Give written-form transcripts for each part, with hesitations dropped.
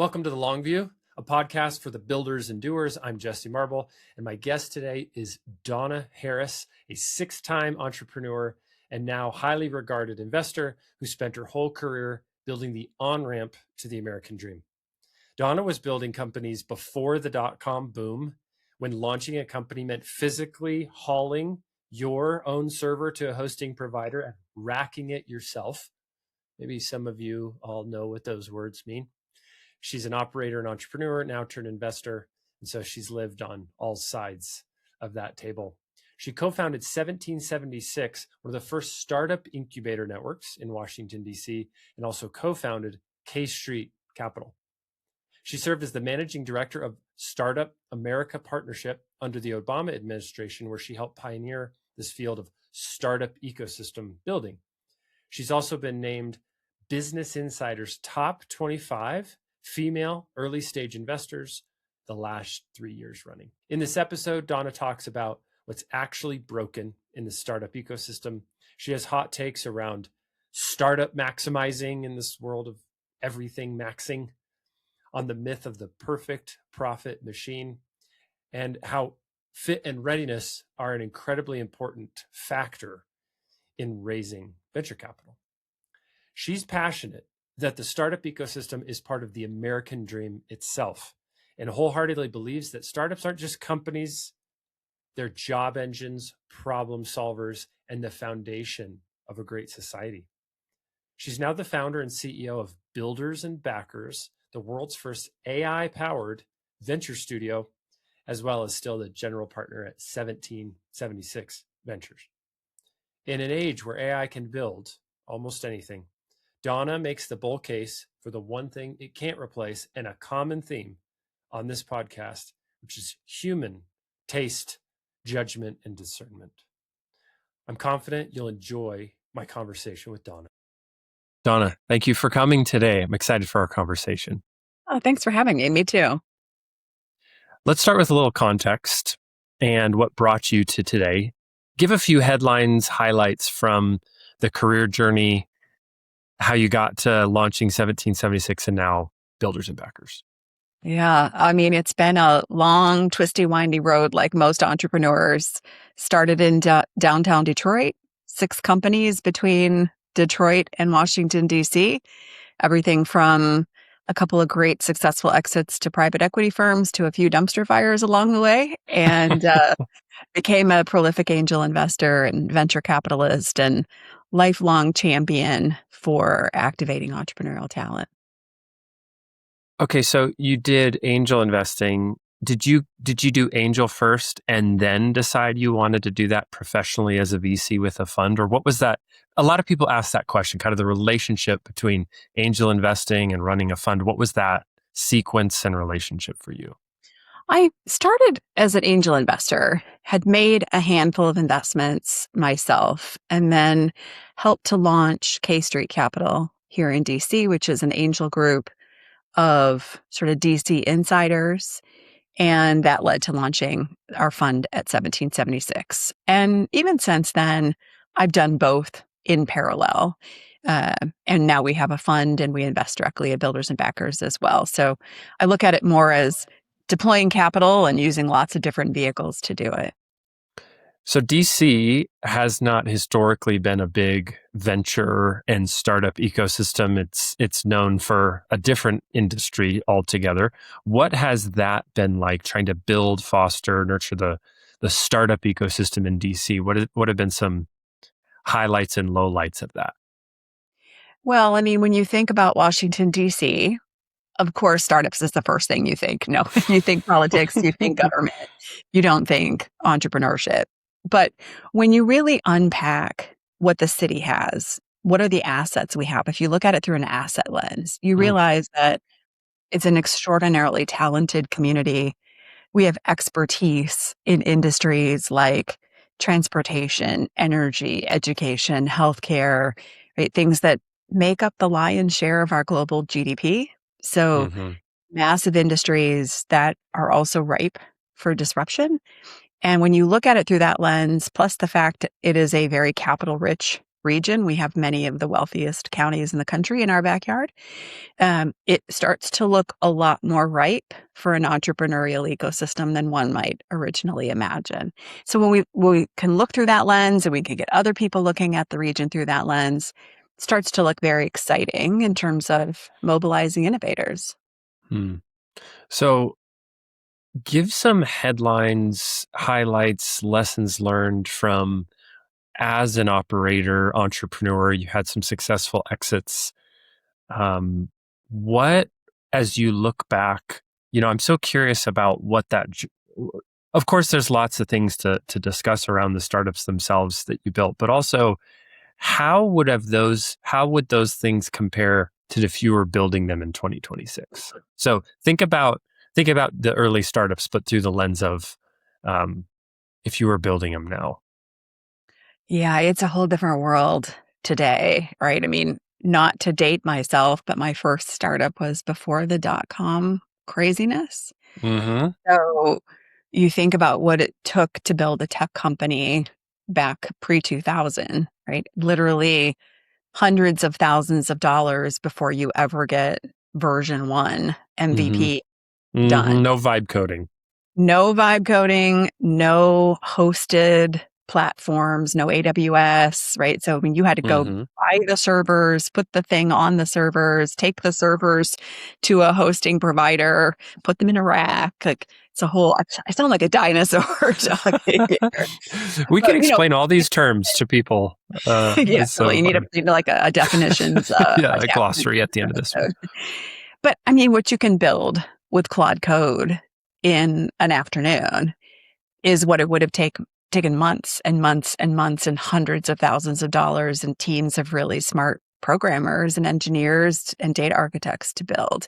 Welcome to The Long View, a podcast for the builders and doers. I'm Jesse Marble, and my guest today is Donna Harris, a six-time entrepreneur and now highly regarded investor who spent her whole career building the on-ramp to the American dream. Donna was building companies before the dot-com boom, when launching a company meant physically hauling your own server to a hosting provider and racking it yourself. Maybe some of you all know what those words mean. She's an operator and entrepreneur, now turned investor, and so she's lived on all sides of that table. She co-founded 1776, one of the first startup incubator networks in Washington, D.C., and also co-founded K Street Capital. She served as the managing director of Startup America Partnership under the Obama administration, where she helped pioneer this field of startup ecosystem building. She's also been named Business Insider's top 25 female early stage investors the last 3 years running. In this episode, Donna talks about what's actually broken in the startup ecosystem. She has hot takes around startup maximizing in this world of everything maxing, on the myth of the perfect profit machine, and how fit and readiness are an incredibly important factor in raising venture capital. She's passionate that the startup ecosystem is part of the American dream itself, and wholeheartedly believes that startups aren't just companies, they're job engines, problem solvers, and the foundation of a great society. She's now the founder and CEO of Builders and Backers, the world's first AI-powered venture studio, as well as still the general partner at 1776 Ventures. In an age where AI can build almost anything, Donna makes the bull case for the one thing it can't replace, and a common theme on this podcast, which is human taste, judgment, and discernment. I'm confident you'll enjoy my conversation with Donna. Donna, thank you for coming today. I'm excited for our conversation. Oh, thanks for having me. Me too. Let's start with a little context and what brought you to today. Give a few headlines, highlights from the career journey, how you got to launching 1776 and now Builders and Backers. Yeah, I mean, it's been a long, twisty, windy road like most entrepreneurs. Started in downtown Detroit, 6 companies between Detroit and Washington, D.C. Everything from a couple of great successful exits to private equity firms to a few dumpster fires along the way, and became a prolific angel investor and venture capitalist and lifelong champion for activating entrepreneurial talent. Okay, so you did angel investing. Did you do angel first and then decide you wanted to do that professionally as a VC with a fund? Or what was that? A lot of people ask that question, kind of the relationship between angel investing and running a fund. What was that sequence and relationship for you? I started as an angel investor, had made a handful of investments myself, and then helped to launch K Street Capital here in DC, which is an angel group of sort of DC insiders. And that led to launching our fund at 1776. And even since then, I've done both in parallel. And now we have a fund and we invest directly at Builders and Backers as well. So I look at it more as deploying capital and using lots of different vehicles to do it. So DC has not historically been a big venture and startup ecosystem. It's known for a different industry altogether. What has that been like, trying to build, foster, nurture the startup ecosystem in DC? What have been some highlights and lowlights of that? Well, I mean, when you think about Washington, D.C., of course, startups is the first thing you think. No, you think politics, you think government, you don't think entrepreneurship. But when you really unpack what the city has, what are the assets we have? If you look at it through an asset lens, you realize that it's an extraordinarily talented community. We have expertise in industries like transportation, energy, education, healthcare, right? Things that make up the lion's share of our global GDP. So massive industries that are also ripe for disruption. And when you look at it through that lens, plus the fact it is a very capital-rich region, we have many of the wealthiest counties in the country in our backyard. It starts to look a lot more ripe for an entrepreneurial ecosystem than one might originally imagine. So when we can look through that lens and we can get other people looking at the region through that lens, it starts to look very exciting in terms of mobilizing innovators. So give some headlines, highlights, lessons learned from as an operator, entrepreneur. You had some successful exits. What, as you look back, I'm so curious about what of course, there's lots of things to discuss around the startups themselves that you built, but also how would those things compare to if you were building them in 2026? So think about the early startups, but through the lens of if you were building them now. Yeah, it's a whole different world today, right? I mean, not to date myself, but my first startup was before the dot-com craziness. Mm-hmm. So you think about what it took to build a tech company back pre-2000, right? Literally hundreds of thousands of dollars before you ever get version 1 Mm-hmm. MVP done. Mm-hmm. No vibe coding. No vibe coding, no hosted platforms, no AWS, right? So, I mean, you had to go buy the servers, put the thing on the servers, take the servers to a hosting provider, put them in a rack. Like, it's a whole, I sound like a dinosaur talking here. We But, can explain all these terms to people. Yeah, so you need like a definitions. A glossary at the end of this one. But I mean, what you can build with Claude Code in an afternoon is what it would have taken months and months and months and hundreds of thousands of dollars and teams of really smart programmers and engineers and data architects to build.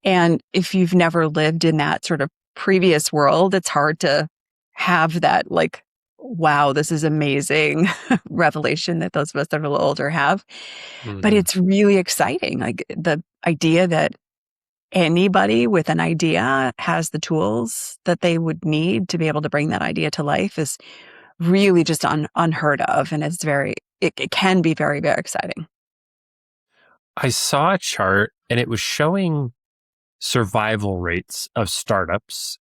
And if you've never lived in that sort of previous world, it's hard to have that like, wow, this is amazing revelation that those of us that are a little older have. Mm-hmm. But it's really exciting. Like the idea that anybody with an idea has the tools that they would need to be able to bring that idea to life is really just unheard of. And it can be very, very exciting. I saw a chart and it was showing survival rates of startups,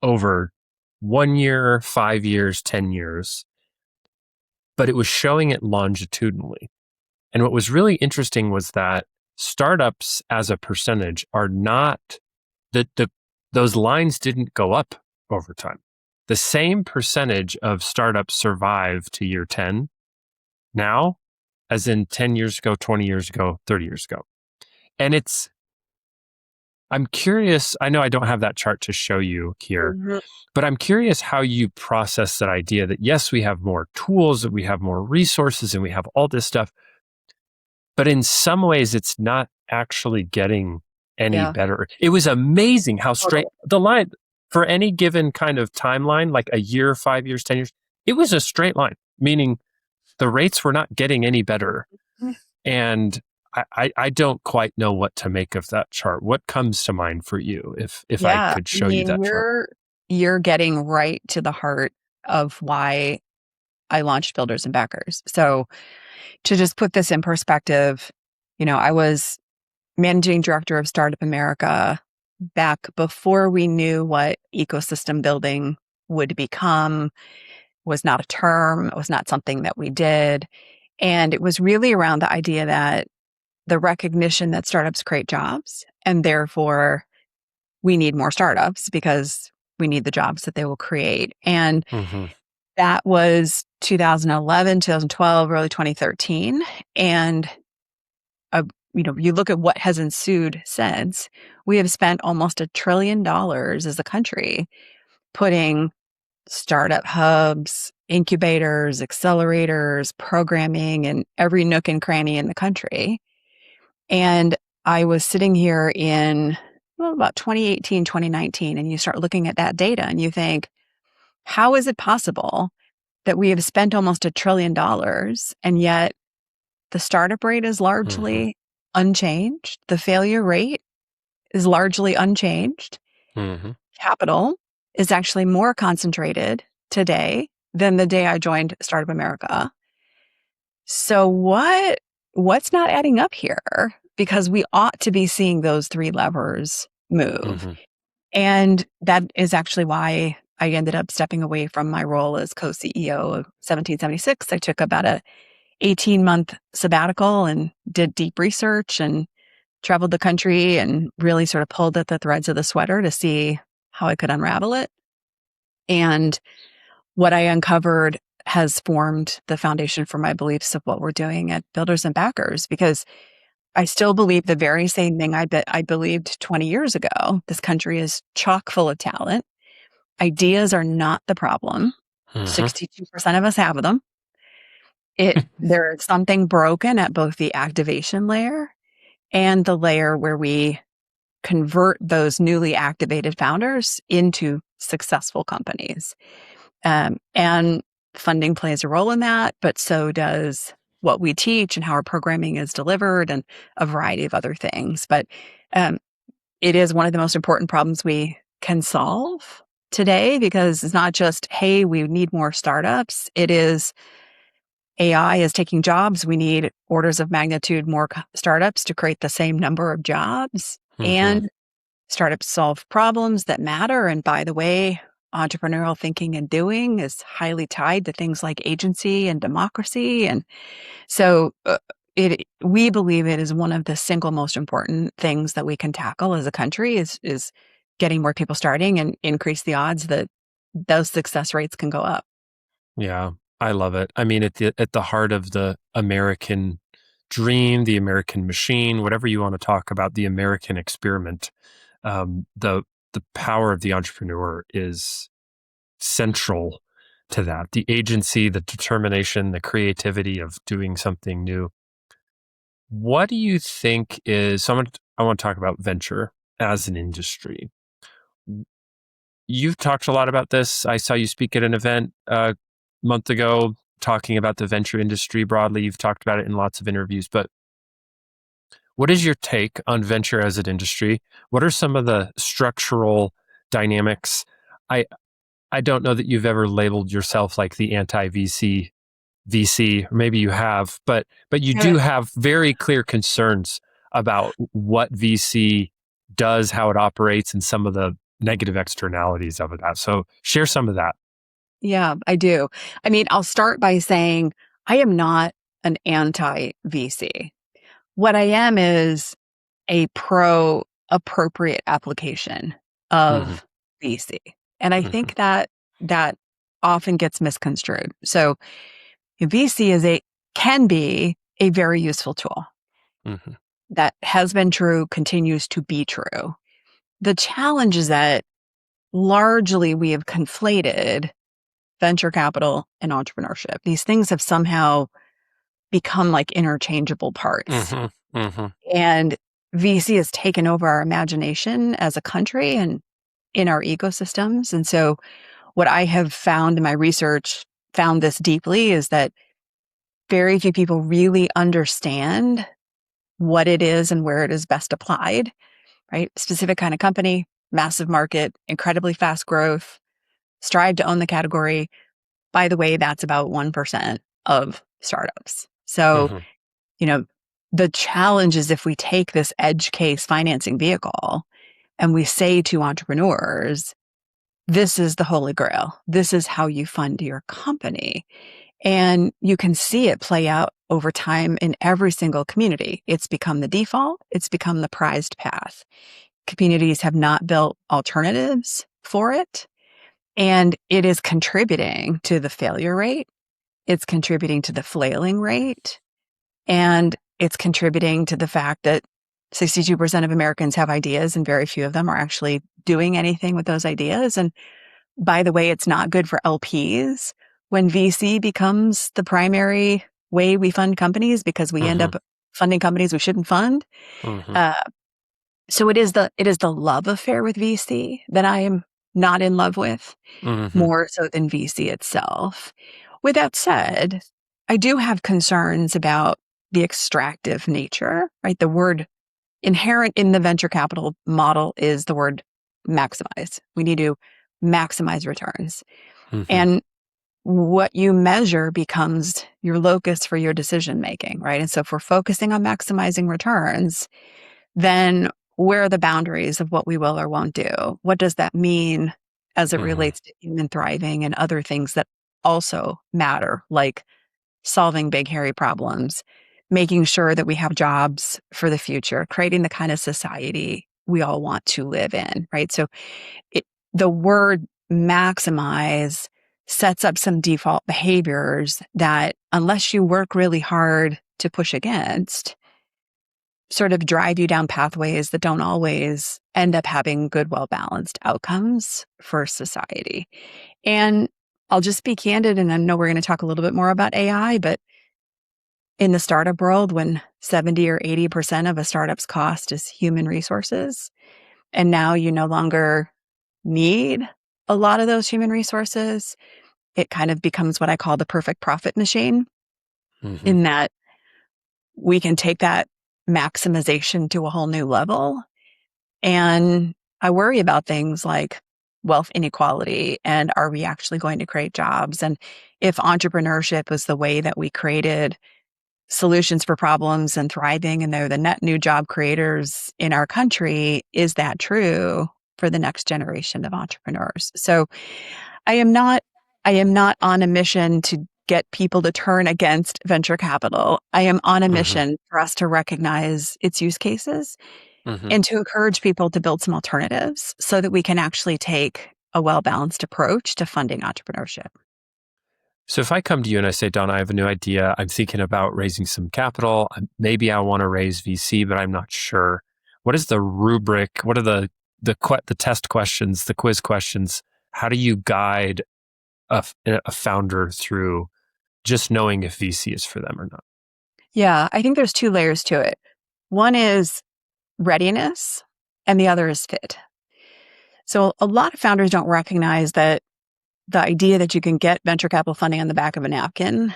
over 1 year, 5 years, 10 years, but it was showing it longitudinally. And what was really interesting was that startups as a percentage are not, those lines didn't go up over time. The same percentage of startups survive to year 10 now as in 10 years ago, 20 years ago, 30 years ago. And I'm curious, I know I don't have that chart to show you here, but I'm curious how you process that idea that yes, we have more tools, that we have more resources, and we have all this stuff. But in some ways, it's not actually getting any better. It was amazing how straight the line for any given kind of timeline, like a year, 5 years, 10 years, it was a straight line, meaning the rates were not getting any better. And I don't quite know what to make of that chart. What comes to mind for you if I could show you that chart? You're getting right to the heart of why I launched Builders and Backers. So to just put this in perspective, I was managing director of Startup America back before we knew what ecosystem building would become. Was not a term. It was not something that we did. And it was really around the idea that the recognition that startups create jobs, and therefore we need more startups because we need the jobs that they will create. And that was 2011, 2012, early 2013. And, you look at what has ensued since, we have spent almost $1 trillion as a country putting startup hubs, incubators, accelerators, programming in every nook and cranny in the country. And I was sitting here in about 2018, 2019, and you start looking at that data and you think, how is it possible that we have spent almost $1 trillion and yet the startup rate is largely unchanged? The failure rate is largely unchanged. Capital is actually more concentrated today than the day I joined Startup America. So what's not adding up here? Because we ought to be seeing those three levers move. Mhm. And that is actually why I ended up stepping away from my role as co-CEO of 1776. I took about a 18-month sabbatical and did deep research and traveled the country and really sort of pulled at the threads of the sweater to see how I could unravel it. And what I uncovered has formed the foundation for my beliefs of what we're doing at Builders and Backers, because I still believe the very same thing I believed 20 years ago. This country is chock full of talent. Ideas are not the problem. Mhm. 62% of us have them. There is something broken at both the activation layer and the layer where we convert those newly activated founders into successful companies. And funding plays a role in that, but so does what we teach and how our programming is delivered and a variety of other things. But um, it is one of the most important problems we can solve today, because it's not just, hey, we need more startups. It is AI is taking jobs. We need orders of magnitude more startups to create the same number of jobs. Mhm. And startups solve problems that matter. And by the way, entrepreneurial thinking and doing is highly tied to things like agency and democracy. And so we believe it is one of the single most important things that we can tackle as a country is getting more people starting and increase the odds that those success rates can go up. Yeah, I love it. I mean, at the heart of the American dream, the American machine, whatever you want to talk about, the American experiment, the power of the entrepreneur is central to that. The agency, the determination, the creativity of doing something new. What do you think is? I want to talk about venture as an industry. You've talked a lot about this. I saw you speak at an event a month ago talking about the venture industry broadly. You've talked about it in lots of interviews, but what is your take on venture as an industry? What are some of the structural dynamics? I I don't know that you've ever labeled yourself like the anti-VC, or maybe you have, but you do have very clear concerns about what VC does, how it operates, and some of the negative externalities of that. So share some of that. Yeah, I do. I mean, I'll start by saying I am not an anti VC. What I am is a pro appropriate application Mhm. of VC. And I Mhm. think that often gets misconstrued. So VC can be a very useful tool. Mhm. That has been true, continues to be true. The challenge is that largely we have conflated venture capital and entrepreneurship. These things have somehow become like interchangeable parts. Mhm. Mhm. And VC has taken over our imagination as a country and in our ecosystems. And so, what I have found in my research, found this deeply, is that very few people really understand what it is and where it is best applied, right? Specific kind of company, massive market, incredibly fast growth, strive to own the category. By the way, that's about 1% of startups. So, Mhm. you know, the challenge is if we take this edge case financing vehicle and we say to entrepreneurs, this is the holy grail. This is how you fund your company. And you can see it play out over time in every single community. It's become the default. It's become the prized path. Communities have not built alternatives for it. And it is contributing to the failure rate. It's contributing to the flailing rate. And it's contributing to the fact that 62% of Americans have ideas and very few of them are actually doing anything with those ideas. And by the way, it's not good for LPs when VC becomes the primary way we fund companies, because we end Mhm. up funding companies we shouldn't fund. Mhm. Uh, so it is the love affair with VC that I am not in love with, Mhm. more so than VC itself. With that said, I do have concerns about the extractive nature, right? The word inherent in the venture capital model is the word maximize. We need to maximize returns. Mhm. And what you measure becomes your locus for your decision making, right? And so if we're focusing on maximizing returns, then where are the boundaries of what we will or won't do? What does that mean as it Hmm. relates to human thriving and other things that also matter, like solving big, hairy problems, making sure that we have jobs for the future, creating the kind of society we all want to live in, right? So it, the word maximize sets up some default behaviors that, unless you work really hard to push against, sort of drive you down pathways that don't always end up having good, well balanced outcomes for society. And I'll just be candid, and I know we're going to talk a little bit more about AI, but in the startup world, when 70 or 80% of a startup's cost is human resources, and now you no longer need a lot of those human resources, it kind of becomes what I call the perfect profit machine, Hmm. in that we can take that maximization to a whole new level. And I worry about things like wealth inequality and are we actually going to create jobs? And if entrepreneurship was the way that we created solutions for problems and thriving, and they're the net new job creators in our country, is that true for the next generation of entrepreneurs? So I am not I am not on a mission to get people to turn against venture capital. I am on a Hmm. mission for us to recognize its use cases Hmm. and to encourage people to build some alternatives so that we can actually take a well-balanced approach to funding entrepreneurship. So if I come to you and I say, Donna, I have a new idea. I'm thinking about raising some capital. Maybe I want to raise VC, but I'm not sure. What is the rubric? What are the test questions, the quiz questions? How do you guide a founder through just knowing if VC is for them or not? Yeah, I think there's two layers to it. One is readiness, and the other is fit. So a lot of founders don't recognize that the idea that you can get venture capital funding on the back of a napkin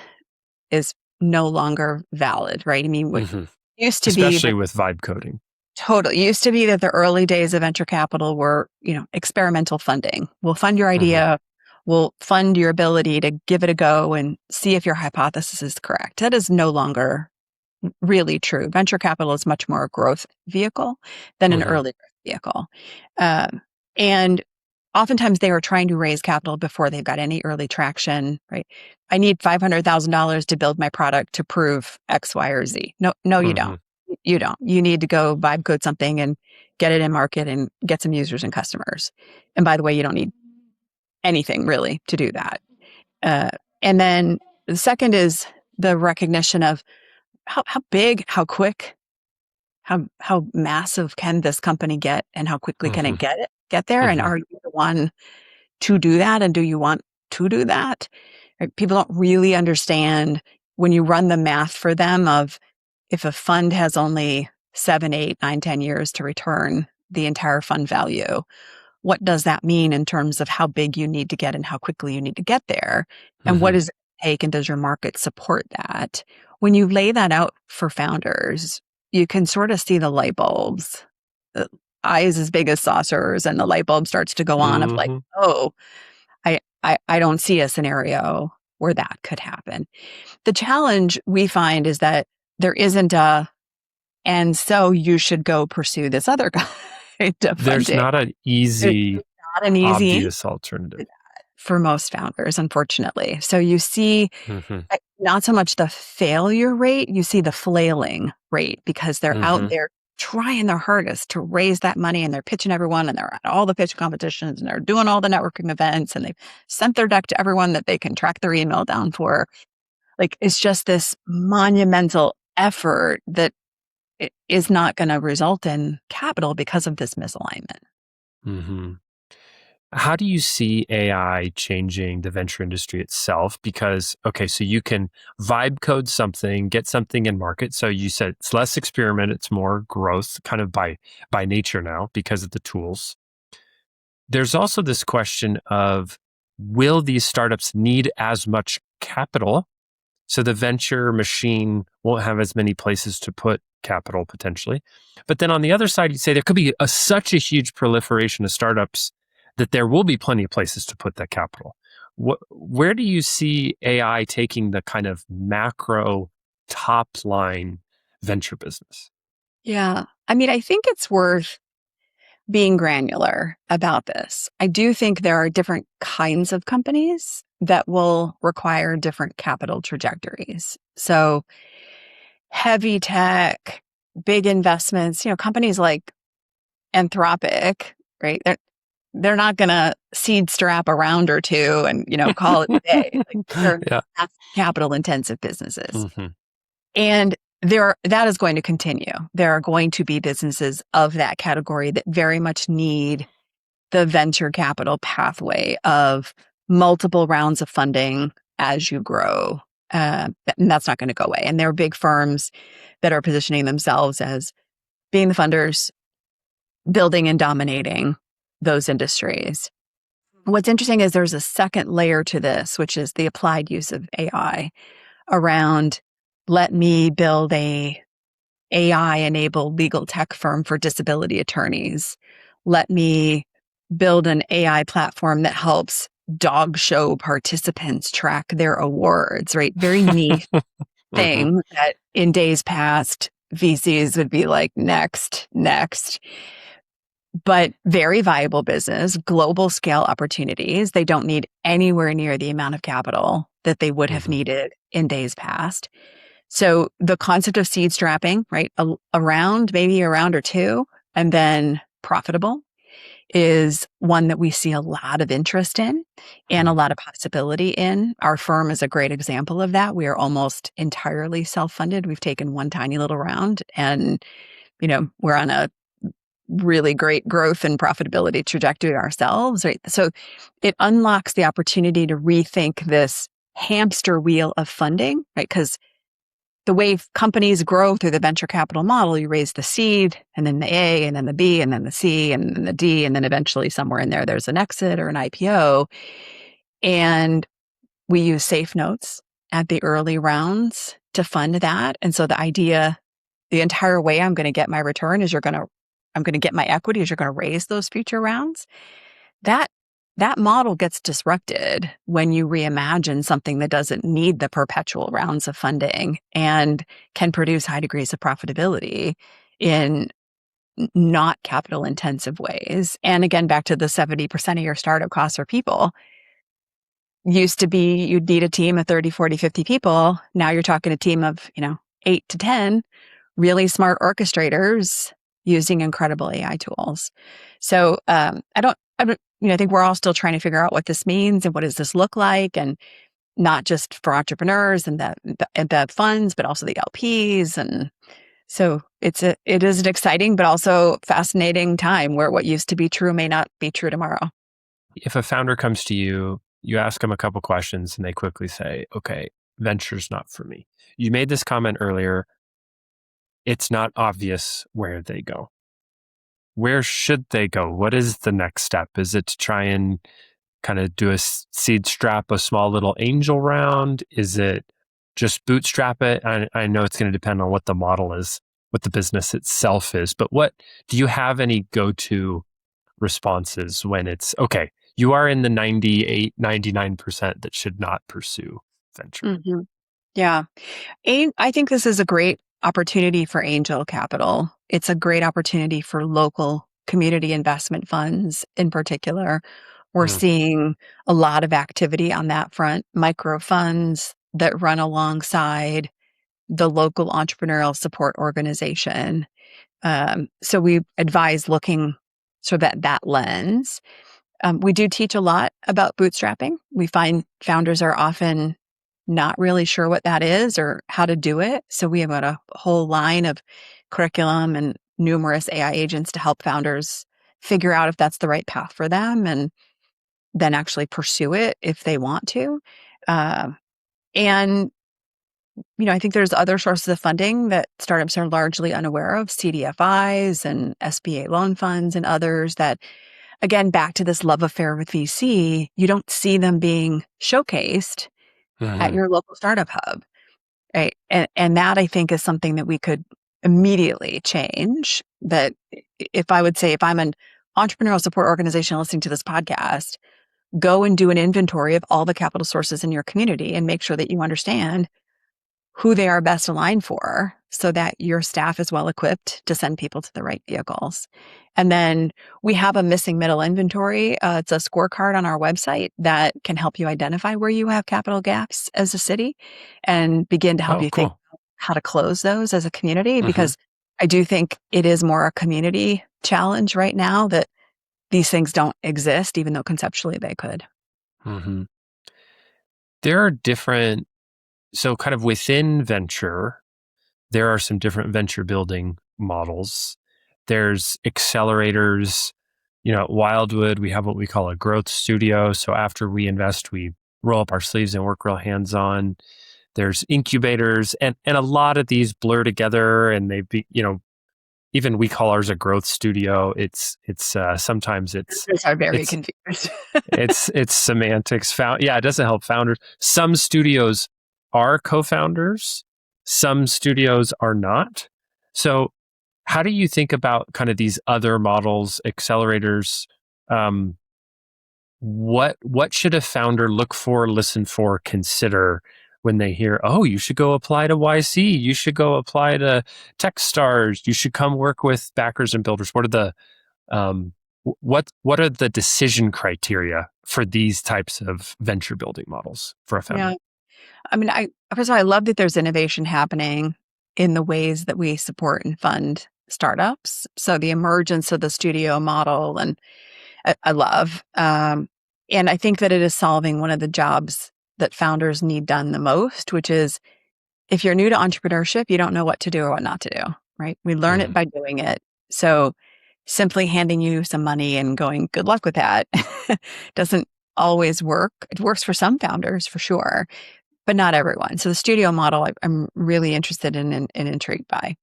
is no longer valid, right? I mean, what Hmm. used to be Especially that with vibe coding. totally used to be that the early days of venture capital were, experimental funding. We'll fund your Hmm. idea, we'll fund your ability to give it a go and see if your hypothesis is correct. That is no longer really true. Venture capital is much more a growth vehicle than an Hmm. early growth vehicle. And oftentimes they are trying to raise capital before they've got any early traction, right? I need $500,000 to build my product to prove X, Y, or Z. No, no, you don't. Hmm. You don't. You need to go vibe code something and get it in market and get some users and customers. And by the way, you don't need anything really to do that. Uh, and then the second is the recognition of how big, how quick, how massive can this company get, and how quickly can Hmm. it get there? And Hmm. are you the one to do that? And do you want to do that? Right? People don't really understand when you run the math for them of, if a fund has only 7, 8, 9, 10 years to return the entire fund value, what does that mean in terms of how big you need to get and how quickly you need to get there? And what Hmm. does it take, and does your market support that? When you lay that out for founders, you can sort of see the light bulbs, the eyes as big as saucers, and the light bulb starts to go on of like, Hmm. oh, I don't see a scenario where that could happen. The challenge we find is that there isn't and so you should go pursue this other kind of There's funding. not an It's easy, not an easy obvious alternative. for most founders, unfortunately. So you see Hmm. not so much the failure rate, you see the flailing rate, because they're out Hmm. there trying their hardest to raise that money, and they're pitching everyone, and they're at all the pitch competitions, and they're doing all the networking events, and they've sent their deck to everyone that they can track their email down for. Like, it's just this monumental effort that is not going to result in capital because of this misalignment. Hmm. How do you see AI changing the venture industry itself? Because, okay, so you can vibe code something, get something in market. So you said it's less experiment, it's more growth kind of by nature now because of the tools. There's also this question of, will these startups need as much capital? So the venture machine won't have as many places to put capital potentially. But then on the other side, you say there could be such a huge proliferation of startups that there will be plenty of places to put that capital. Where do you see AI taking the kind of macro top line venture business? Yeah. I mean, I think it's worth being granular about this. I do think there are different kinds of companies that will require different capital trajectories. So heavy tech, big investments, companies like Anthropic, right? They're not going to seed strap a round or two and, call it a day. Like Yeah. that's capital intensive businesses. Hmm. And that is going to continue. There are going to be businesses of that category that very much need the venture capital pathway of multiple rounds of funding as you grow. And that's not going to go away. And there are big firms that are positioning themselves as being the funders, building and dominating those industries. What's interesting is there's a second layer to this, which is the applied use of AI around let me build a AI-enabled legal tech firm for disability attorneys. Let me build an AI platform that helps dog show participants track their awards, right? Very niche Hmm. thing that in days past, VCs would be like, next, next. But very viable business, global scale opportunities. They don't need anywhere near the amount of capital that they would have Hmm. needed in days past. So the concept of seed strapping, right, maybe a round or two, and then profitable is one that we see a lot of interest in and a lot of possibility in. Our firm is a great example of that. We are almost entirely self-funded. We've taken one tiny little round and, we're on a really great growth and profitability trajectory ourselves, right? So it unlocks the opportunity to rethink this hamster wheel of funding, right? Because the way companies grow through the venture capital model, you raise the seed and then the A and then the B and then the C and then the D. And then eventually somewhere in there's an exit or an IPO. And we use safe notes at the early rounds to fund that. And so the entire way I'm going to get my return is I'm going to get my equity is you're going to raise those future rounds. That that model gets disrupted when you reimagine something that doesn't need the perpetual rounds of funding and can produce high degrees of profitability in not capital intensive ways. And again, back to the 70% of your startup costs for people used to be you'd need a team of 30, 40, 50 people. Now you're talking a team of, 8 to 10 really smart orchestrators using incredible AI tools. So I think we're all still trying to figure out what this means and what does this look like, and not just for entrepreneurs and the funds, but also the LPs. And so it is an exciting but also fascinating time where what used to be true may not be true tomorrow. If a founder comes to you, you ask them a couple questions and they quickly say, okay, venture's not for me. You made this comment earlier. It's not obvious where they go. Where should they go? What is the next step? Is it to try and kind of do a seed strap, a small little angel round? Is it just bootstrap it? I know it's going to depend on what the model is, what the business itself is, but do you have any go-to responses when it's, okay, you are in the 98, 99% that should not pursue venture? Hmm. Yeah. I think this is a great opportunity for angel capital. It's a great opportunity for local community investment funds in particular. We're Mm. seeing a lot of activity on that front, micro funds that run alongside the local entrepreneurial support organization. So we advise looking sort of at that lens. We do teach a lot about bootstrapping. We find founders are often not really sure what that is or how to do it. So we have got a whole line of curriculum and numerous AI agents to help founders figure out if that's the right path for them and then actually pursue it if they want to. Uh, and, I think there's other sources of funding that startups are largely unaware of, CDFIs and SBA loan funds and others that, again, back to this love affair with VC, you don't see them being showcased at Mhm. your local startup hub, right? And that I think is something that we could immediately change. That if I'm an entrepreneurial support organization listening to this podcast, go and do an inventory of all the capital sources in your community and make sure that you understand who they are best aligned for so that your staff is well equipped to send people to the right vehicles. And then we have a missing middle inventory. It's a scorecard on our website that can help you identify where you have capital gaps as a city and begin to help Oh, you think cool. how to close those as a community, Mm-hmm. because I do think it is more a community challenge right now that these things don't exist, even though conceptually they could. Mm-hmm. There are different, so kind of within venture, there are some different venture building models. There's accelerators. At Wildwood, we have what we call a growth studio. So after we invest, we roll up our sleeves and work real hands-on. There's incubators, and a lot of these blur together, and they be, even we call ours a growth studio. It's sometimes Those are very it's confused. it's semantics. It doesn't help founders. Some studios are co-founders, some studios are not. So how do you think about kind of these other models, accelerators? What should a founder look for, listen for, consider when they hear, oh, you should go apply to YC, you should go apply to Techstars, you should come work with backers and builders? What are the what are the decision criteria for these types of venture building models for a Yeah. founder? I mean, first of all, I love that there's innovation happening in the ways that we support and fund startups. So the emergence of the studio model, and I love. And I think that it is solving one of the jobs that founders need done the most, which is if you're new to entrepreneurship, you don't know what to do or what not to do, right? We learn it Mhm. by doing it. So simply handing you some money and going, good luck with that, doesn't always work. It works for some founders for sure, but not everyone. So the studio model, I'm really interested in and intrigued by.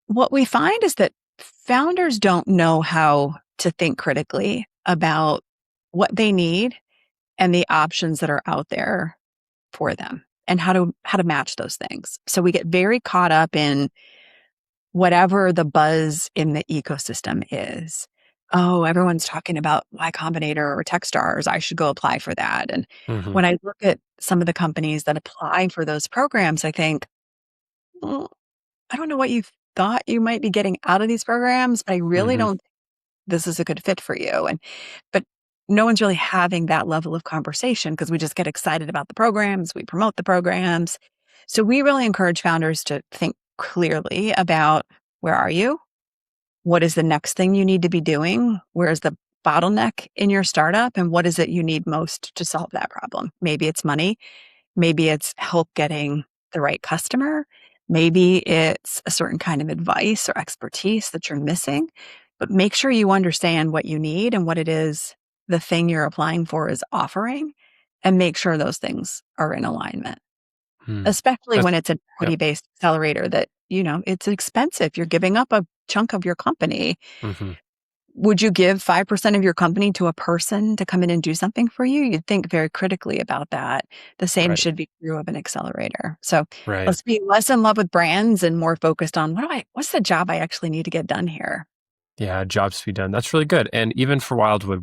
What we find is that founders don't know how to think critically about what they need and the options that are out there for them and how to match those things. So we get very caught up in whatever the buzz in the ecosystem is. Oh, everyone's talking about Y Combinator or Techstars. I should go apply for that. And Mhm. when I look at some of the companies that apply for those programs, I think, "Mm, I don't know what you thought you might be getting out of these programs, but I really Mhm. don't think this is a good fit for you." But no one's really having that level of conversation because we just get excited about the programs, we promote the programs. So we really encourage founders to think clearly about, where are you? What is the next thing you need to be doing? Where is the bottleneck in your startup? And what is it you need most to solve that problem? Maybe it's money. Maybe it's help getting the right customer. Maybe it's a certain kind of advice or expertise that you're missing. But make sure you understand what you need and what it is the thing you're applying for is offering, and make sure those things are in alignment, Hmm. especially when That's it's an Yep. equity-based accelerator that, it's expensive. You're giving up a chunk of your company. Mhm. Would you give 5% of your company to a person to come in and do something for you? You'd think very critically about that. The same Right. should be true of an accelerator. So Right. let's be less in love with brands and more focused on what's the job I actually need to get done here? Yeah, jobs to be done. That's really good. And even for Wildwood,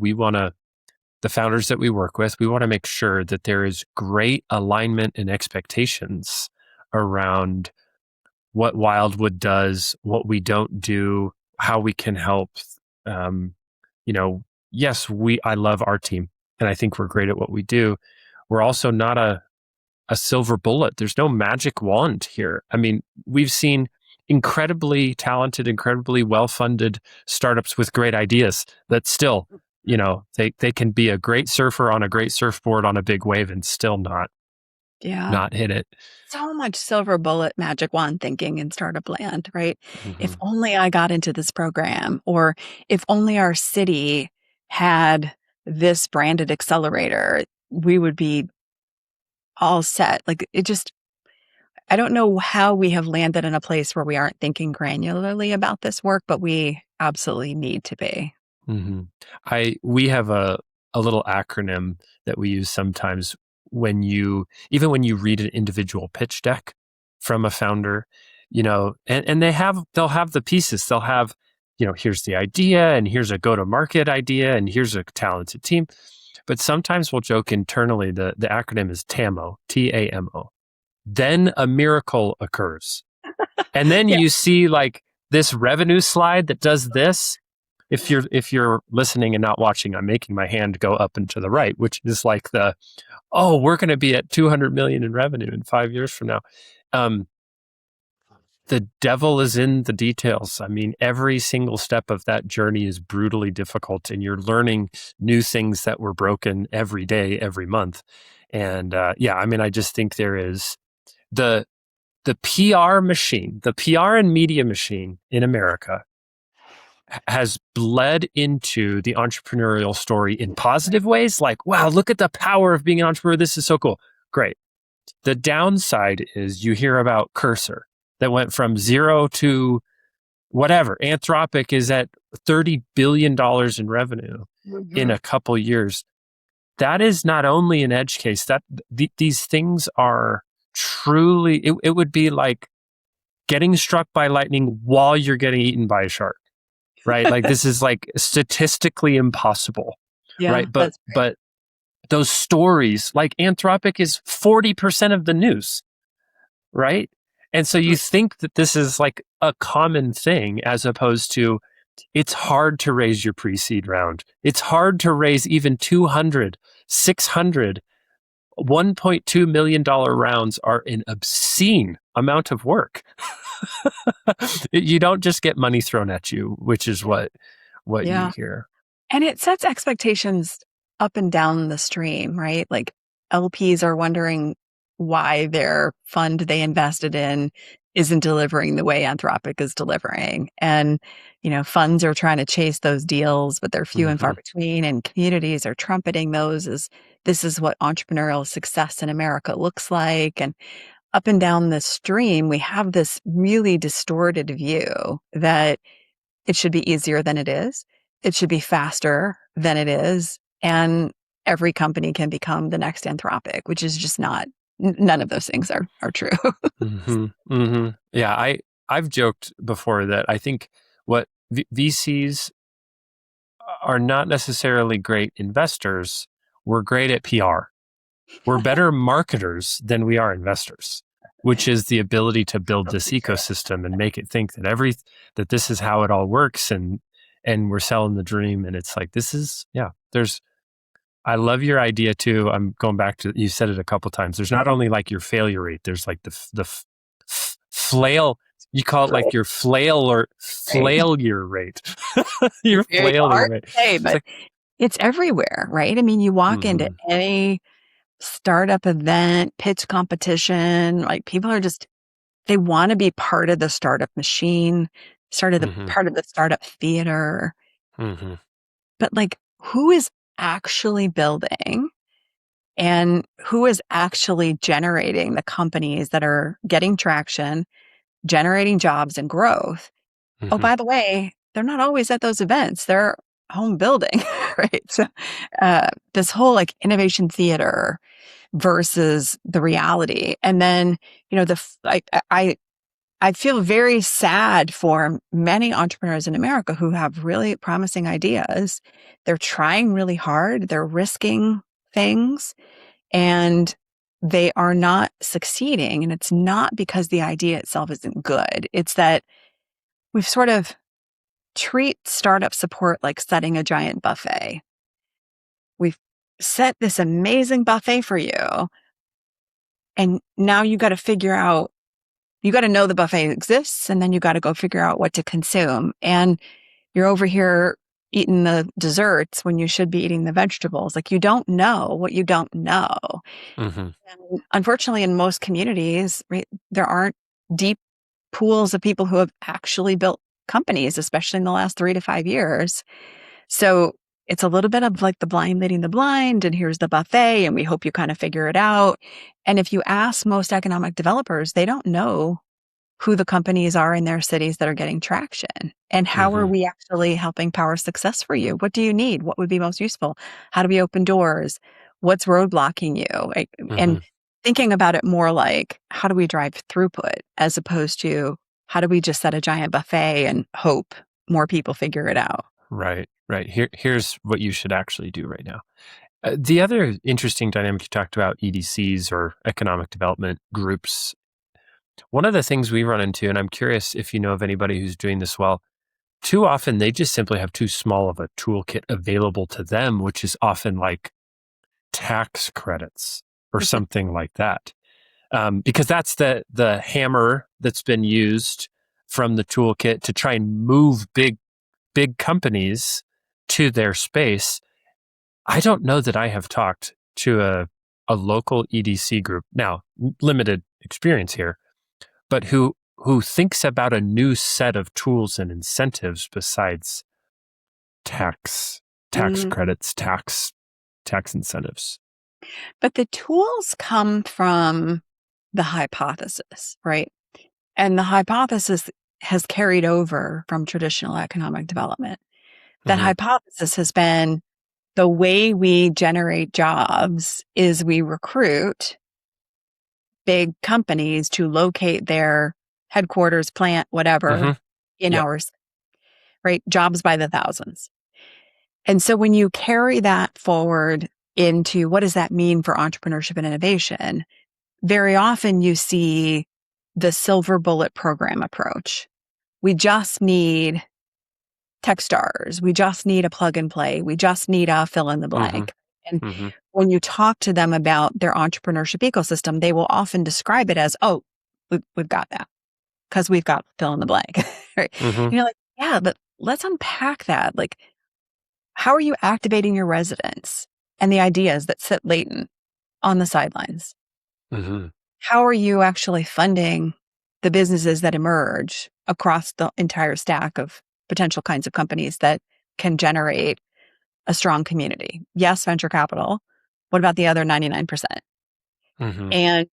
the founders that we work with, we want to make sure that there is great alignment and expectations around what Wildwood does, what we don't do, how we can help. Um, yes, I love our team and I think we're great at what we do. We're also not a silver bullet. There's no magic wand here. I mean, we've seen incredibly talented, incredibly well-funded startups with great ideas that still, they can be a great surfer on a great surfboard on a big wave and still Yeah. not hit it. So much silver bullet magic wand thinking in startup land, right? If Hmm. only I got into this program, or if only our city had this branded accelerator, we would be all set. Like I don't know how we have landed in a place where we aren't thinking granularly about this work, but we absolutely need to be. Hmm. We have a little acronym that we use sometimes even when you read an individual pitch deck from a founder, and they'll have the pieces. They'll have, here's the idea and here's a go to market idea and here's a talented team. But sometimes we'll joke internally, the acronym is TAMO, TAMO. Then a miracle occurs. And then Yeah. you see like this revenue slide that does this. If you're listening and not watching, I'm making my hand go up and to the right, which is like we're going to be at 200 million in revenue in 5 years from now. The devil is in the details. I mean, every single step of that journey is brutally difficult, and you're learning new things that were broken every day, every month. And I just think there is the PR machine, the PR and media machine in America has bled into the entrepreneurial story in positive ways. Like, wow, look at the power of being an entrepreneur. This is so cool. Great. The downside is you hear about Cursor that went from zero to whatever. Anthropic is at $30 billion in revenue in a couple years. That is not only an edge case, that these things are truly, it would be like getting struck by lightning while you're getting eaten by a shark, right? Like this is like statistically impossible, Yeah, right? But those stories, like Anthropic is 40% of the news, right? And so you think that this is like a common thing, as opposed to it's hard to raise your pre-seed round. It's hard to raise even 200, 600, $1.2 million rounds are an obscene amount of work. You don't just get money thrown at you, which is what you yeah. hear. And it sets expectations up and down the stream, right? Like LPs are wondering why their fund they invested in isn't delivering the way Anthropic is delivering. And, funds are trying to chase those deals, but they're few and far between. And communities are trumpeting those as this is what entrepreneurial success in America looks like. And up and down the stream, we have this really distorted view that it should be easier than it is. It should be faster than it is. And every company can become the next Anthropic, which is just not, none of those things are true. Yeah, I've joked before that I think what VCs are not necessarily great investors. We're great at PR. We're better marketers than we are investors, which is the ability to build this ecosystem and make it think that this is how it all works, and we're selling the dream. And it's like, I love your idea too. I'm going back to, you said it a couple times. There's not only like your failure rate, there's like the flail, you call it like your failure rate. Your flailing rate. But it's everywhere, right? I mean, you walk into any startup event, pitch competition, like people are they want to be part of the startup machine, part of the startup theater. But like, who is actually building and who is actually generating the companies that are getting traction, generating jobs and growth? Oh, by the way, they're not always at those events. They're home building, right? So this whole like innovation theater versus the reality. And then, I feel very sad for many entrepreneurs in America who have really promising ideas. They're trying really hard. They're risking things and they are not succeeding. And it's not because the idea itself isn't good. It's that we've sort of treat startup support like setting a giant buffet. We've set this amazing buffet for you. And now you got to figure out, you got to know the buffet exists, and then you got to go figure out what to consume. And you're over here eating the desserts when you should be eating the vegetables. Like you don't know what you don't know. And unfortunately, in most communities, right, there aren't deep pools of people who have actually built companies, especially in the last 3 to 5 years. So it's a little bit of like the blind leading the blind, and here's the buffet, and we hope you kind of figure it out. And if you ask most economic developers, they don't know who the companies are in their cities that are getting traction. And how are we actually helping power success for you? What do you need? What would be most useful? How do we open doors? What's roadblocking you? And thinking about it more like, how do we drive throughput as opposed to how do we just set a giant buffet and hope more people figure it out? Right. Here's what you should actually do right now. The other interesting dynamic you talked about, EDCs or economic development groups. One of the things we run into, and I'm curious if you know of anybody who's doing this well, too often they just simply have too small of a toolkit available to them, which is often like tax credits or something like that. Because that's the hammer that's been used from the toolkit to try and move big companies to their space. I don't know that I have talked to a local EDC group, now limited experience here, but who thinks about a new set of tools and incentives besides tax Mm. credits, tax incentives. But the tools come from the hypothesis, right? And the hypothesis has carried over from traditional economic development. That Mm-hmm. hypothesis has been the way we generate jobs is we recruit big companies to locate their headquarters, plant, Mm-hmm. whatever, in Yep. ours, right? Jobs by the thousands. And so when you carry that forward into what does that mean for entrepreneurship and innovation, very often you see the silver bullet program approach. We just need Techstars. We just need a plug and play. We just need a fill in the Mm-hmm. blank. And Mm-hmm. when you talk to them about their entrepreneurship ecosystem, they will often describe it as, oh, we've got that because we've got fill in the blank. Right? Mm-hmm. And you're like, yeah, but let's unpack that. Like, how are you activating your residents and the ideas that sit latent on the sidelines? Mm-hmm. How are you actually funding the businesses that emerge across the entire stack of potential kinds of companies that can generate a strong community? Yes, venture capital. What about the other 99%? Mm-hmm. And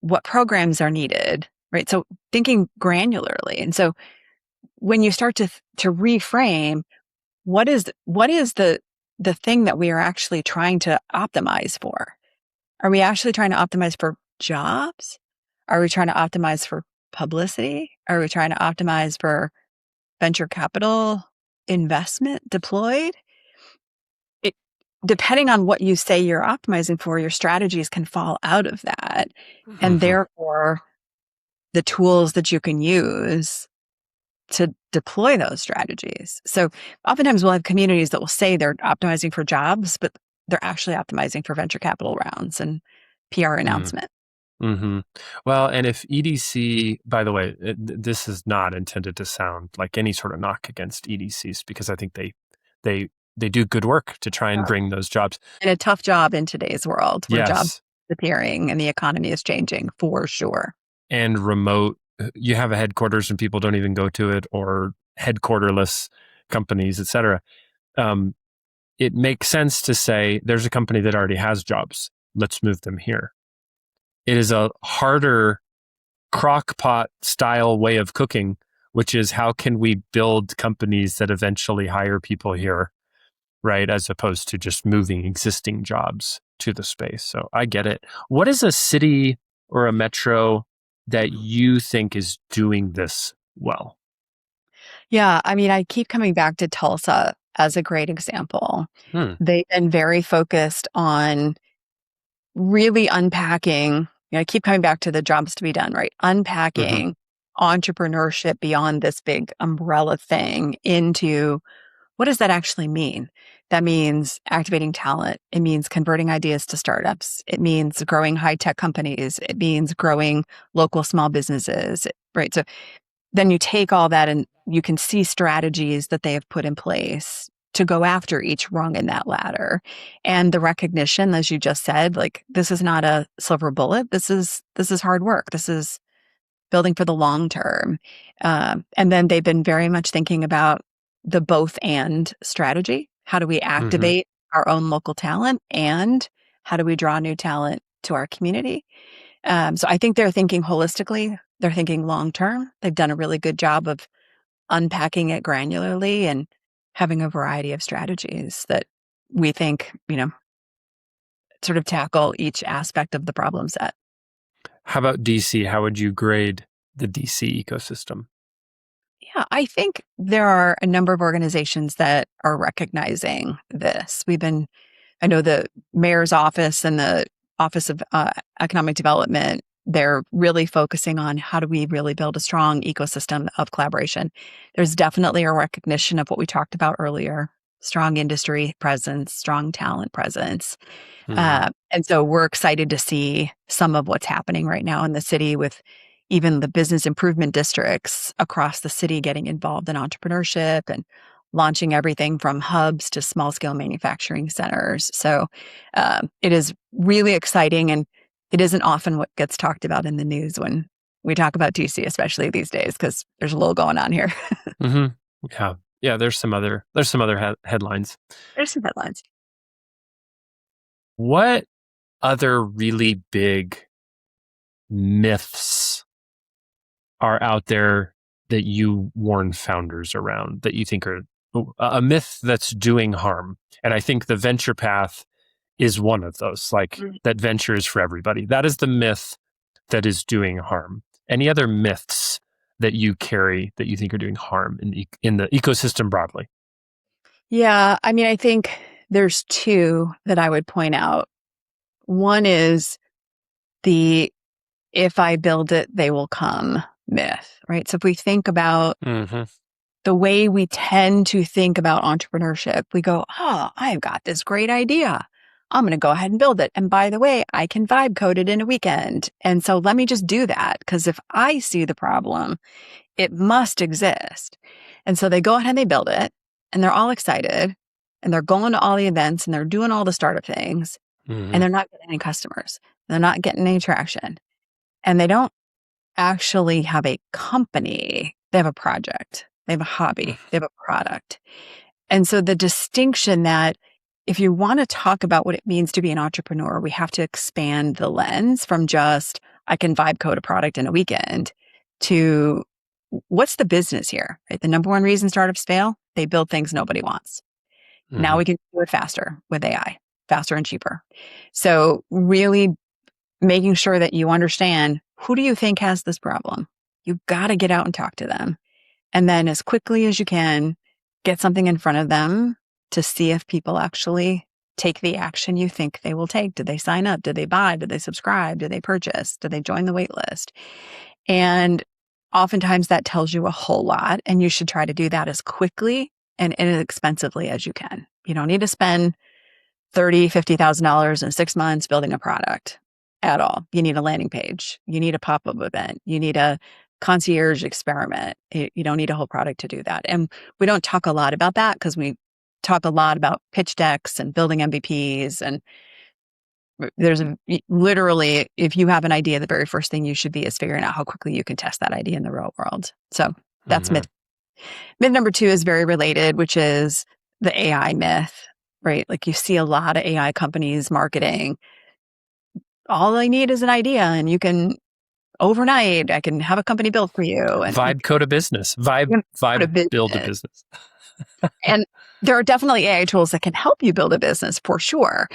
what programs are needed, right? So thinking granularly. And so when you start to reframe, what is the thing that we are actually trying to optimize for? Are we actually trying to optimize for jobs? Are we trying to optimize for publicity? Are we trying to optimize for venture capital investment deployed? It, depending on what you say you're optimizing for, your strategies can fall out of that. And Mm-hmm. therefore, the tools that you can use to deploy those strategies. So oftentimes we'll have communities that will say they're optimizing for jobs, but they're actually optimizing for venture capital rounds and PR announcement. Mm-hmm. Well, and if EDC, by the way, this is not intended to sound like any sort of knock against EDCs, because I think they do good work to try and bring those jobs. And a tough job in today's world where jobs Yes, are disappearing and the economy is changing for sure. and remote. You have a headquarters and people don't even go to it, or headquarterless companies, et cetera. It makes sense to say there's a company that already has jobs. Let's move them here. It is a harder crock pot style way of cooking, which is how can we build companies that eventually hire people here, right? As opposed to just moving existing jobs to the space. So I get it. What is a city or a metro that you think is doing this well? Yeah. I mean, I keep coming back to Tulsa as a great example. Hmm. They've been very focused on really unpacking, I keep coming back to the jobs to be done, right? Mm-hmm. Unpacking entrepreneurship beyond this big umbrella thing into what does that actually mean? That means activating talent. It means converting ideas to startups. It means growing high tech companies. It means growing local small businesses, right? So then you take all that and you can see strategies that they have put in place to go after each rung in that ladder. And the recognition, as you just said, like this is not a silver bullet. This is hard work. This is building for the long term. And then they've been very much thinking about the both and strategy. How do we Mm-hmm. activate our own local talent and how do we draw new talent to our community? So I think they're thinking holistically. They're thinking long term. They've done a really good job of unpacking it granularly and having a variety of strategies that we think, sort of tackle each aspect of the problem set. How about DC? How would you grade the DC ecosystem? Yeah, I think there are a number of organizations that are recognizing this. We've been I know the mayor's office and the Office of Economic Development, they're really focusing on how do we really build a strong ecosystem of collaboration. There's definitely a recognition of what we talked about earlier, strong industry presence, strong talent presence. And so we're excited to see some of what's happening right now in the city with even the business improvement districts across the city getting involved in entrepreneurship and launching everything from hubs to small scale manufacturing centers. So it is really exciting. And it isn't often what gets talked about in the news when we talk about DC, especially these days, because there's a little going on here. Yeah. Yeah. There's some other headlines. There's some headlines. What other really big myths are out there that you warn founders around that you think are a myth that's doing harm? And I think the venture path is one of those, like that venture is for everybody. That is the myth that is doing harm. Any other myths that you carry that you think are doing harm in the ecosystem broadly? Yeah. I mean, I think there's two that I would point out. One is the if I build it, they will come myth, right? So if we think about the way we tend to think about entrepreneurship, we go, oh, I've got this great idea. I'm going to go ahead and build it. And by the way, I can vibe code it in a weekend. And so let me just do that because if I see the problem, it must exist. And so they go ahead and they build it and they're all excited and they're going to all the events and they're doing all the startup things and they're not getting any customers. They're not getting any traction and they don't actually have a company. They have a project. They have a hobby. They have a product. And so the distinction that if you want to talk about what it means to be an entrepreneur, we have to expand the lens from just, I can vibe code a product in a weekend to what's the business here, right? The number one reason startups fail, they build things nobody wants. Now we can do it faster with AI, faster and cheaper. So really making sure that you understand who do you think has this problem? You've got to get out and talk to them. And then as quickly as you can, get something in front of them to see if people actually take the action you think they will take. Did they sign up? Did they buy? Did they subscribe? Did they purchase? Did they join the wait list? And oftentimes that tells you a whole lot. And you should try to do that as quickly and inexpensively as you can. You don't need to spend $30,000, $50,000 in 6 months building a product at all. You need a landing page. You need a pop-up event. You need a concierge experiment. You don't need a whole product to do that. And we don't talk a lot about that because we talk a lot about pitch decks and building MVPs. And there's literally, if you have an idea, the very first thing you should be is figuring out how quickly you can test that idea in the real world. So that's myth. Myth number two is very related, which is the AI myth, right? Like you see a lot of AI companies marketing. All I need is an idea and you can overnight, I can have a company built for you. And vibe code a business. Vibe build a business. And there are definitely AI tools that can help you build a business for sure,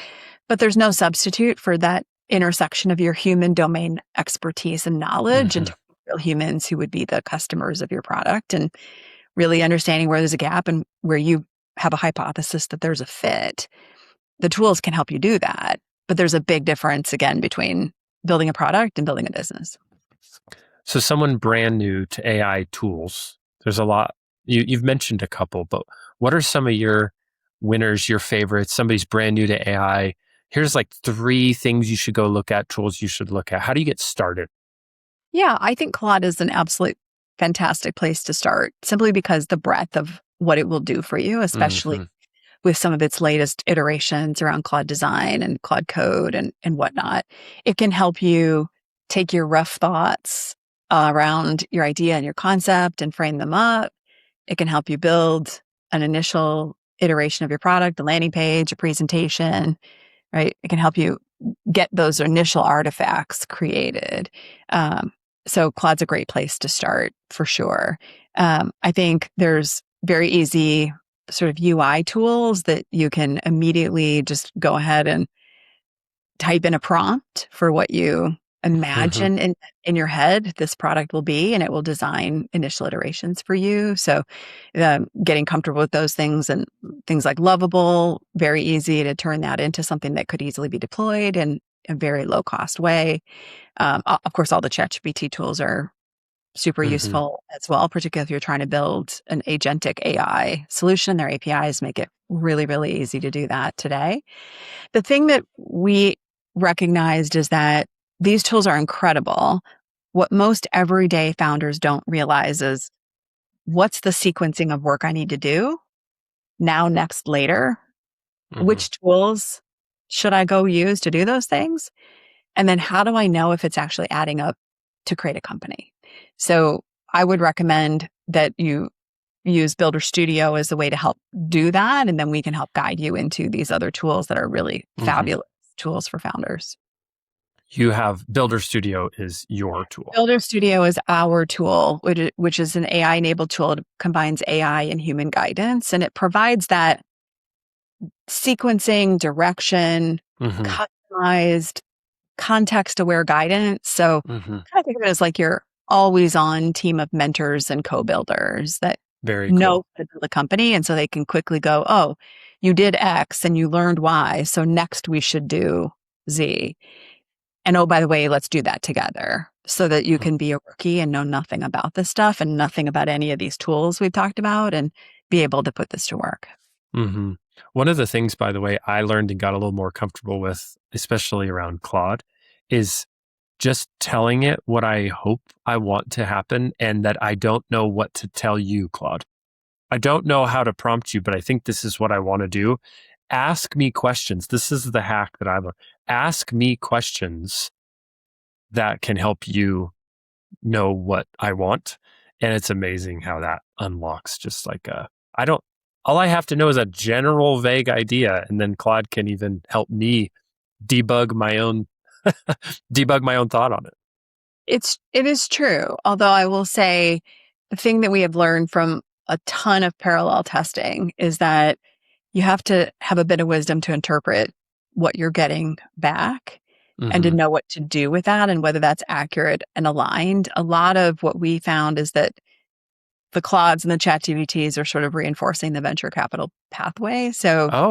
but there's no substitute for that intersection of your human domain expertise and knowledge and real humans who would be the customers of your product and really understanding where there's a gap and where you have a hypothesis that there's a fit. The tools can help you do that, but there's a big difference again between building a product and building a business. So someone brand new to AI tools, there's a lot, you've mentioned a couple, but what are some of your winners, your favorites? Somebody's brand new to AI. Here's like 3 things you should go look at, tools you should look at. How do you get started? Yeah, I think Claude is an absolute fantastic place to start simply because the breadth of what it will do for you, especially with some of its latest iterations around Claude design and Claude code and whatnot. It can help you take your rough thoughts around your idea and your concept and frame them up. It can help you build an initial iteration of your product, a landing page, a presentation, right? It can help you get those initial artifacts created. So Claude's a great place to start for sure. I think there's very easy sort of UI tools that you can immediately just go ahead and type in a prompt for what you imagine in your head this product will be, and it will design initial iterations for you. So getting comfortable with those things, and things like lovable, very easy to turn that into something that could easily be deployed in a very low cost way. Of course, all the ChatGPT tools are super useful as well, particularly if you're trying to build an agentic AI solution. Their APIs make it really, really easy to do that today. The thing that we recognized is that these tools are incredible. What most everyday founders don't realize is, what's the sequencing of work I need to do now, next, later? Which tools should I go use to do those things? And then how do I know if it's actually adding up to create a company? So I would recommend that you use Builder Studio as a way to help do that. And then we can help guide you into these other tools that are really fabulous tools for founders. You have Builder Studio is your tool. Builder Studio is our tool, which is an AI-enabled tool. It combines AI and human guidance, and it provides that sequencing, direction, customized, context-aware guidance. So kind of think of it as like your always-on team of mentors and co-builders that know how to build a company. And so they can quickly go, oh, you did X and you learned Y, so next we should do Z. And oh, by the way, let's do that together, so that you can be a rookie and know nothing about this stuff and nothing about any of these tools we've talked about, and be able to put this to work. One of the things, by the way, I learned and got a little more comfortable with, especially around Claude, is just telling it what I hope I want to happen, and that I don't know what to tell you, Claude. I don't know how to prompt you, but I think this is what I want to do. Ask me questions. This is the hack that I've learned. Ask me questions that can help you know what I want. And it's amazing how that unlocks just like all I have to know is a general vague idea. And then Claude can even help me debug my own thought on it. It is true. Although I will say, the thing that we have learned from a ton of parallel testing is that you have to have a bit of wisdom to interpret what you're getting back and to know what to do with that, and whether that's accurate and aligned. A lot of what we found is that the Claudes and the ChatGPTs are sort of reinforcing the venture capital pathway. So a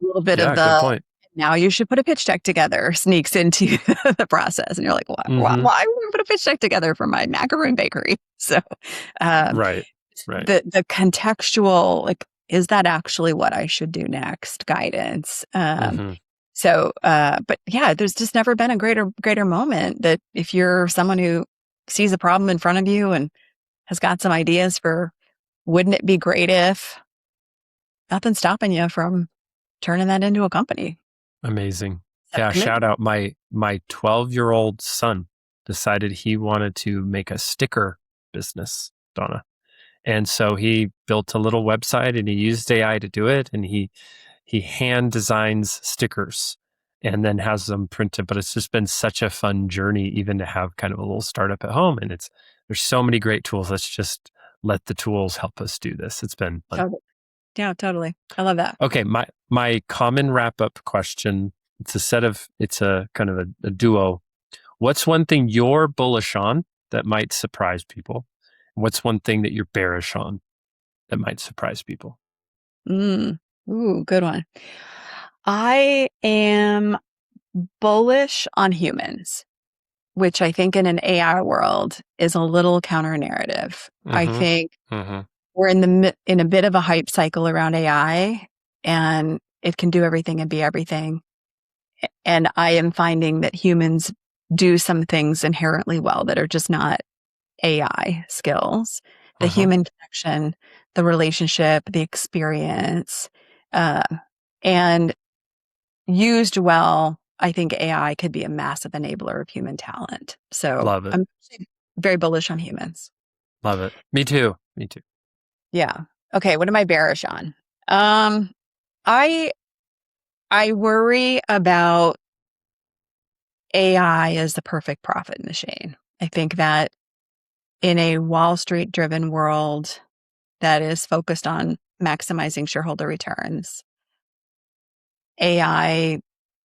little bit of good point. Now you should put a pitch deck together sneaks into the process. And you're like, why would we put a pitch deck together for my macaroon bakery? So right. The contextual, like, is that actually what I should do next guidance? So, but yeah, there's just never been a greater moment that if you're someone who sees a problem in front of you and has got some ideas for, wouldn't it be great if, nothing's stopping you from turning that into a company. Amazing. Yeah, shout out my 12-year-old son decided he wanted to make a sticker business, Donna. And so he built a little website and he used AI to do it, and he hand designs stickers and then has them printed. But it's just been such a fun journey even to have kind of a little startup at home. And there's so many great tools. Let's just let the tools help us do this. It's been fun. Yeah, totally. I love that. Okay, my common wrap-up question, it's a kind of a duo. What's one thing you're bullish on that might surprise people? What's one thing that you're bearish on that might surprise people? Ooh, good one. I am bullish on humans, which I think in an AI world is a little counter-narrative. I think we're in a bit of a hype cycle around AI, and it can do everything and be everything. And I am finding that humans do some things inherently well that are just not AI skills. The human connection, the relationship, the experience, and used well, I think AI could be a massive enabler of human talent. So Love it. I'm very bullish on humans. Love it. Me too. Yeah. Okay. What am I bearish on? I worry about AI as the perfect profit machine. I think that in a Wall Street driven world that is focused on maximizing shareholder returns, AI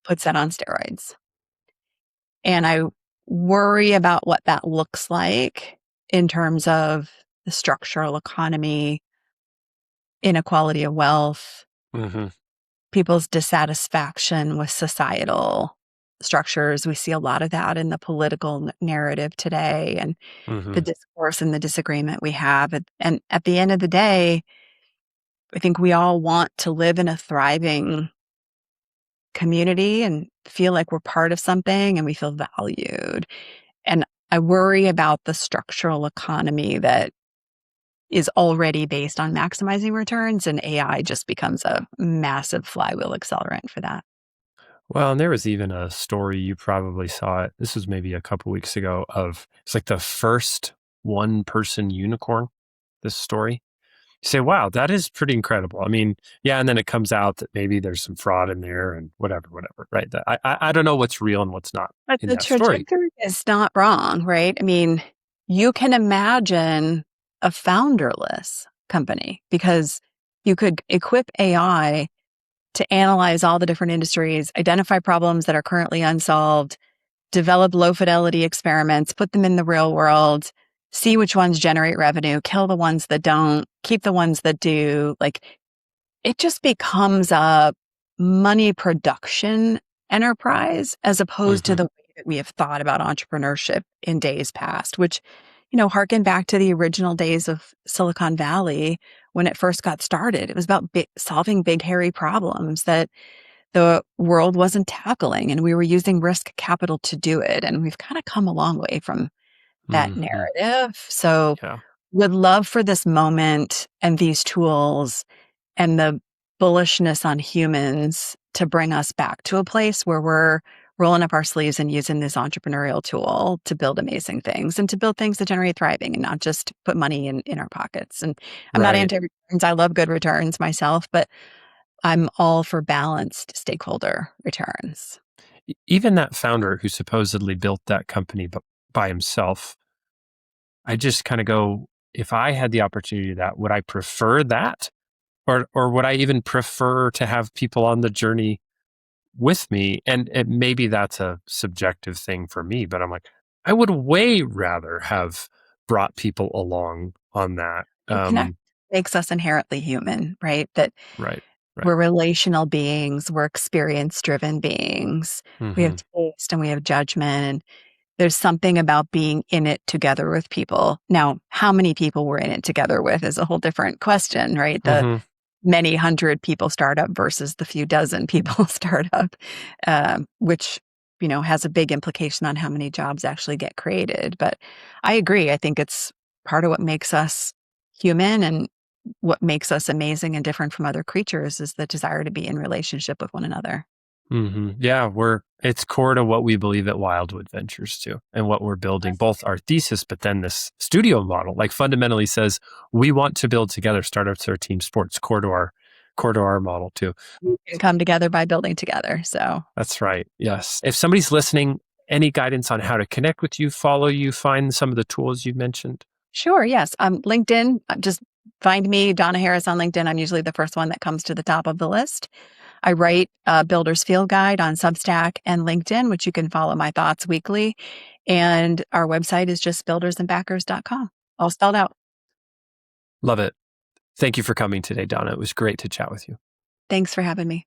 puts that on steroids. And I worry about what that looks like in terms of the structural economy, inequality of wealth, Mm-hmm. people's dissatisfaction with societal structures. We see a lot of that in the political narrative today and the Mm-hmm. discourse and the disagreement we have. And at the end of the day, I think we all want to live in a thriving community and feel like we're part of something and we feel valued. And I worry about the structural economy that is already based on maximizing returns, and AI just becomes a massive flywheel accelerant for that. Well, and there was even a story, you probably saw it. This was maybe a couple weeks ago of it's like the first one person unicorn, this story. You say, wow, that is pretty incredible. I mean, yeah, and then it comes out that maybe there's some fraud in there and whatever, right? I don't know what's real and what's not But in the that story. trajectory is not wrong, right? I mean, you can imagine a founderless company because you could equip AI to analyze all the different industries, identify problems that are currently unsolved, develop low fidelity experiments, put them in the real world, see which ones generate revenue, kill the ones that don't, keep the ones that do. Like it just becomes a money production enterprise as opposed to Mm-hmm. the way that we have thought about entrepreneurship in days past, which, harken back to the original days of Silicon Valley when it first got started. It was about solving big, hairy problems that the world wasn't tackling, and we were using risk capital to do it. And we've kind of come a long way from that Mm-hmm. narrative. So, Yeah. would love for this moment and these tools and the bullishness on humans to bring us back to a place where we're rolling up our sleeves and using this entrepreneurial tool to build amazing things and to build things that generate thriving and not just put money in our pockets. And I'm not Right. anti-returns. I love good returns myself, but I'm all for balanced stakeholder returns. Even that founder who supposedly built that company by himself, I just kind of go, if I had the opportunity to do that, would I prefer that? Or would I even prefer to have people on the journey with me? And maybe that's a subjective thing for me, but I'm like, I would way rather have brought people along on that. And connect makes us inherently human, right? That Right, right. we're relational beings, we're experience driven beings. We have Mm-hmm. taste and we have judgment. And there's something about being in it together with people. Now, how many people we're in it together with is a whole different question, right? The Mm-hmm. many hundred people startup versus the few dozen people startup, which has a big implication on how many jobs actually get created. But I agree. I think it's part of what makes us human and what makes us amazing and different from other creatures is the desire to be in relationship with one another. Mm-hmm. Yeah, it's core to what we believe at Wildwood Ventures too, and what we're building, both our thesis, but then this studio model, like fundamentally says we want to build together. Startups are team sports, core to our model too. We can come together by building together. So That's right. Yes. If somebody's listening, any guidance on how to connect with you, follow you, find some of the tools you mentioned? sure, yes. LinkedIn, just find me, Donna Harris on LinkedIn. I'm usually the first one that comes to the top of the list. I write a Builder's Field Guide on Substack and LinkedIn, which you can follow my thoughts weekly. And our website is just buildersandbackers.com, all spelled out. Love it. Thank you for coming today, Donna. It was great to chat with you. Thanks for having me.